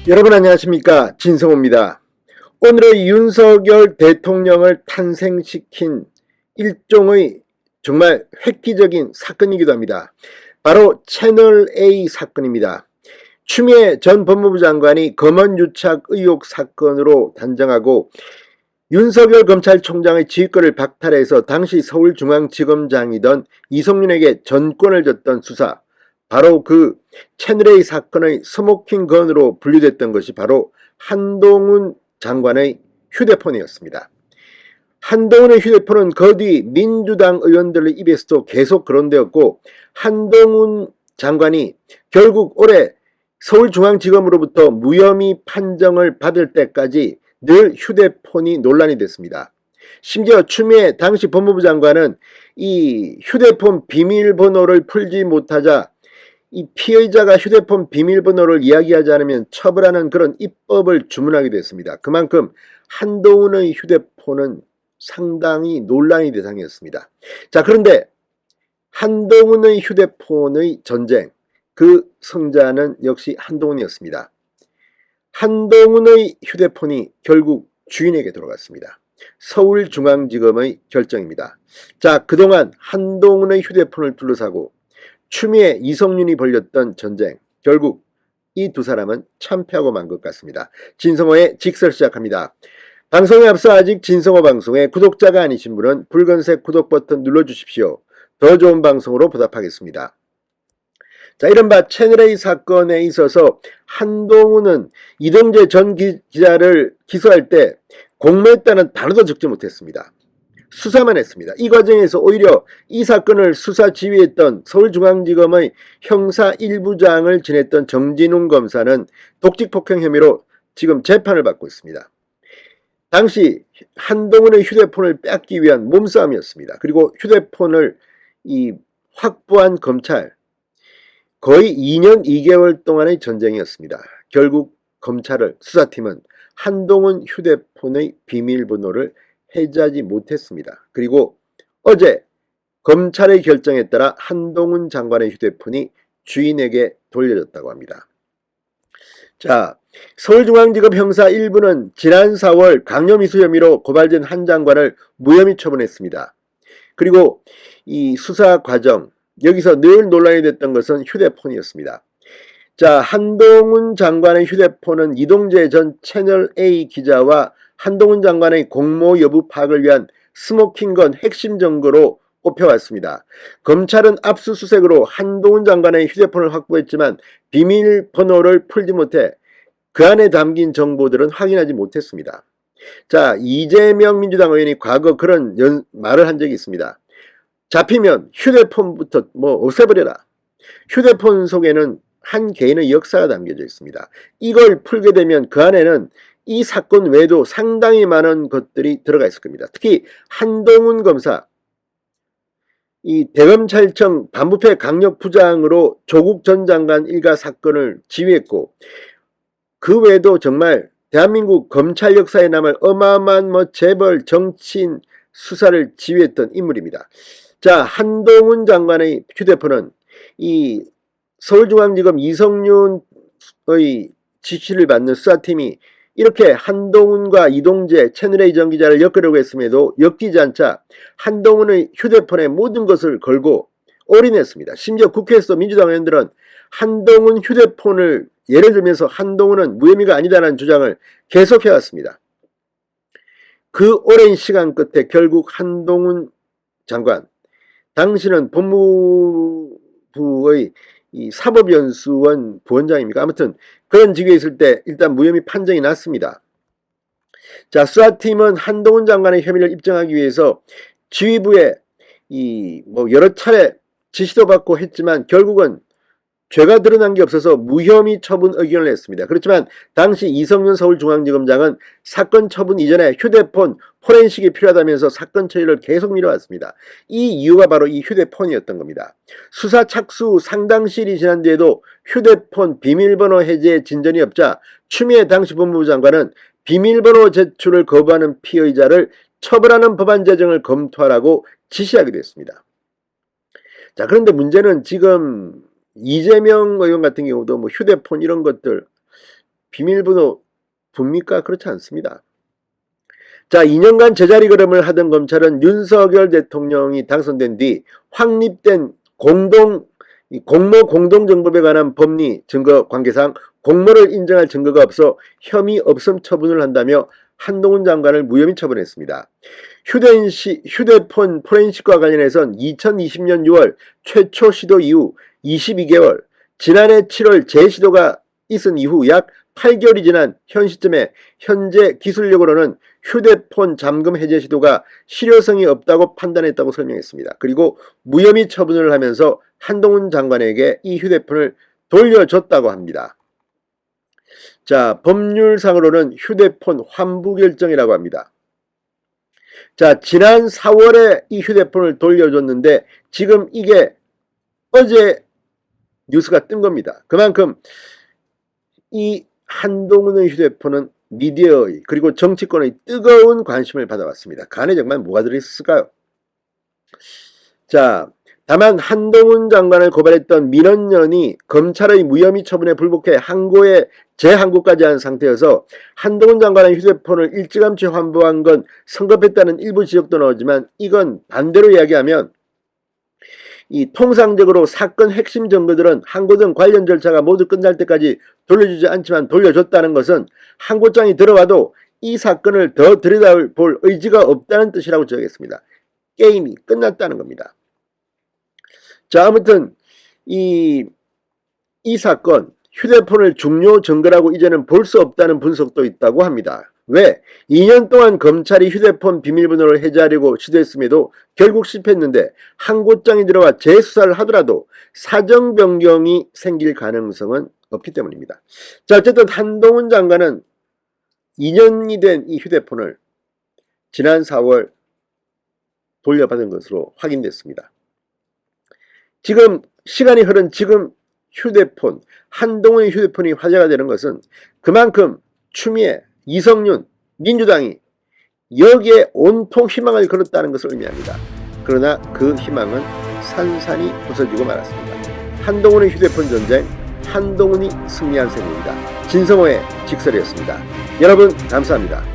여러분 안녕하십니까, 진성호입니다. 오늘의 윤석열 대통령을 탄생시킨 일종의 정말 획기적인 사건이기도 합니다. 바로 채널A 사건입니다. 추미애 전 법무부 장관이 검언유착 의혹 사건으로 단정하고 윤석열 검찰총장의 지휘권을 박탈해서 당시 서울중앙지검장이던 이성윤에게 전권을 줬던 수사, 바로 그 채널A 사건의 스모킹 건으로 분류됐던 것이 바로 한동훈 장관의 휴대폰이었습니다. 한동훈의 휴대폰은 그 뒤 민주당 의원들의 입에서도 계속 거론되었고, 한동훈 장관이 결국 올해 서울중앙지검으로부터 무혐의 판정을 받을 때까지 늘 휴대폰이 논란이 됐습니다. 심지어 추미애 당시 법무부 장관은 이 휴대폰 비밀번호를 풀지 못하자 이 피의자가 휴대폰 비밀번호를 이야기하지 않으면 처벌하는 그런 입법을 주문하기도 했습니다. 그만큼 한동훈의 휴대폰은 상당히 논란의 대상이었습니다. 자, 그런데 한동훈의 휴대폰의 전쟁, 그 성자는 역시 한동훈이었습니다. 한동훈의 휴대폰이 결국 주인에게 돌아갔습니다. 서울중앙지검의 결정입니다. 자, 그동안 한동훈의 휴대폰을 둘러싸고 추미애, 이성윤이 벌였던 전쟁, 결국 이 두 사람은 참패하고 만 것 같습니다. 진성호의 직설 시작합니다. 방송에 앞서 아직 진성호 방송에 구독자가 아니신 분은 붉은색 구독 버튼 눌러주십시오. 더 좋은 방송으로 보답하겠습니다. 자, 이른바 채널A 사건에 있어서 한동훈은 이동재 전 기자를 기소할 때 공모했다는 단어도 적지 못했습니다. 수사만 했습니다. 이 과정에서 오히려 이 사건을 수사 지휘했던 서울중앙지검의 형사 1부장을 지냈던 정진웅 검사는 독직폭행 혐의로 지금 재판을 받고 있습니다. 당시 한동훈의 휴대폰을 뺏기 위한 몸싸움이었습니다. 그리고 휴대폰을 확보한 검찰, 거의 2년 2개월 동안의 전쟁이었습니다. 결국 수사팀은 한동훈 휴대폰의 비밀번호를 해제하지 못했습니다. 그리고 어제 검찰의 결정에 따라 한동훈 장관의 휴대폰이 주인에게 돌려졌다고 합니다. 자, 서울중앙지검 형사 1부는 지난 4월 강요미수 혐의로 고발된 한 장관을 무혐의 처분했습니다. 그리고 이 수사 과정, 여기서 늘 논란이 됐던 것은 휴대폰이었습니다. 자, 한동훈 장관의 휴대폰은 이동재 전 채널A 기자와 한동훈 장관의 공모 여부 파악을 위한 스모킹건 핵심 증거로 꼽혀왔습니다. 검찰은 압수수색으로 한동훈 장관의 휴대폰을 확보했지만 비밀번호를 풀지 못해 그 안에 담긴 정보들은 확인하지 못했습니다. 자, 이재명 민주당 의원이 과거 그런 말을 한 적이 있습니다. 잡히면 휴대폰부터 없애버려라. 휴대폰 속에는 한 개인의 역사가 담겨져 있습니다. 이걸 풀게 되면 그 안에는 이 사건 외에도 상당히 많은 것들이 들어가 있을 겁니다. 특히 한동훈 검사, 이 대검찰청 반부패 강력부장으로 조국 전 장관 일가 사건을 지휘했고, 그 외에도 정말 대한민국 검찰 역사에 남을 어마어마한 재벌 정치인 수사를 지휘했던 인물입니다. 자, 한동훈 장관의 휴대폰은 이 서울중앙지검 이성윤의 지시를 받는 수사팀이 이렇게 한동훈과 이동재 채널A 전 기자를 엮으려고 했음에도 엮이지 않자 한동훈의 휴대폰에 모든 것을 걸고 올인했습니다. 심지어 국회에서 민주당 의원들은 한동훈 휴대폰을 예를 들면서 한동훈은 무혐의가 아니다라는 주장을 계속해왔습니다. 그 오랜 시간 끝에 결국 한동훈 장관, 당신은 법무부의 이 사법연수원 부원장입니까? 아무튼 그런 직위에 있을 때 일단 무혐의 판정이 났습니다. 자, 수사팀은 한동훈 장관의 혐의를 입증하기 위해서 지휘부에 여러 차례 지시도 받고 했지만 결국은 죄가 드러난 게 없어서 무혐의 처분 의견을 냈습니다. 그렇지만 당시 이성윤 서울중앙지검장은 사건 처분 이전에 휴대폰 포렌식이 필요하다면서 사건 처리를 계속 미뤄왔습니다. 이 이유가 바로 이 휴대폰이었던 겁니다. 수사 착수 상당시일이 지난 뒤에도 휴대폰 비밀번호 해제에 진전이 없자 추미애 당시 법무부 장관은 비밀번호 제출을 거부하는 피의자를 처벌하는 법안 제정을 검토하라고 지시하기도 했습니다. 자, 그런데 문제는 지금 이재명 의원 같은 경우도 휴대폰 이런 것들 비밀번호 둡니까? 그렇지 않습니다. 자, 2년간 제자리 걸음을 하던 검찰은 윤석열 대통령이 당선된 뒤 확립된 공모 공동정범에 관한 법리 증거 관계상 공모를 인정할 증거가 없어 혐의 없음 처분을 한다며 한동훈 장관을 무혐의 처분했습니다. 휴대폰 포렌식과 관련해선 2020년 6월 최초 시도 이후 22개월, 지난해 7월 재시도가 있은 이후 약 8개월이 지난 현 시점에 현재 기술력으로는 휴대폰 잠금 해제 시도가 실효성이 없다고 판단했다고 설명했습니다. 그리고 무혐의 처분을 하면서 한동훈 장관에게 이 휴대폰을 돌려줬다고 합니다. 자, 법률상으로는 휴대폰 환부 결정이라고 합니다. 자, 지난 4월에 이 휴대폰을 돌려줬는데 지금 이게 어제 뉴스가 뜬 겁니다. 그만큼 이 한동훈의 휴대폰은 미디어의 그리고 정치권의 뜨거운 관심을 받아왔습니다. 그 안에 정말 뭐가 들어있을까요? 자, 다만 한동훈 장관을 고발했던 민원연이 검찰의 무혐의 처분에 불복해 항고에 재항고까지 한 상태여서 한동훈 장관의 휴대폰을 일찌감치 환부한 건 성급했다는 일부 지적도 나오지만 이건 반대로 이야기하면 이 통상적으로 사건 핵심 증거들은 항고 등 관련 절차가 모두 끝날 때까지 돌려주지 않지만 돌려줬다는 것은 항고장이 들어와도 이 사건을 더 들여다볼 의지가 없다는 뜻이라고 지적했습니다. 게임이 끝났다는 겁니다. 자, 아무튼 이 사건 휴대폰을 중요 증거라고 이제는 볼 수 없다는 분석도 있다고 합니다. 왜? 2년 동안 검찰이 휴대폰 비밀번호를 해제하려고 시도했음에도 결국 실패했는데 항고장이 들어와 재수사를 하더라도 사정 변경이 생길 가능성은 없기 때문입니다. 자, 어쨌든 한동훈 장관은 2년이 된 이 휴대폰을 지난 4월 돌려받은 것으로 확인됐습니다. 지금 시간이 흐른 지금 휴대폰, 한동훈의 휴대폰이 화제가 되는 것은 그만큼 추미애, 이성윤, 민주당이 여기에 온통 희망을 걸었다는 것을 의미합니다. 그러나 그 희망은 산산이 부서지고 말았습니다. 한동훈의 휴대폰 전쟁, 한동훈이 승리한 셈입니다. 진성호의 직설이었습니다. 여러분 감사합니다.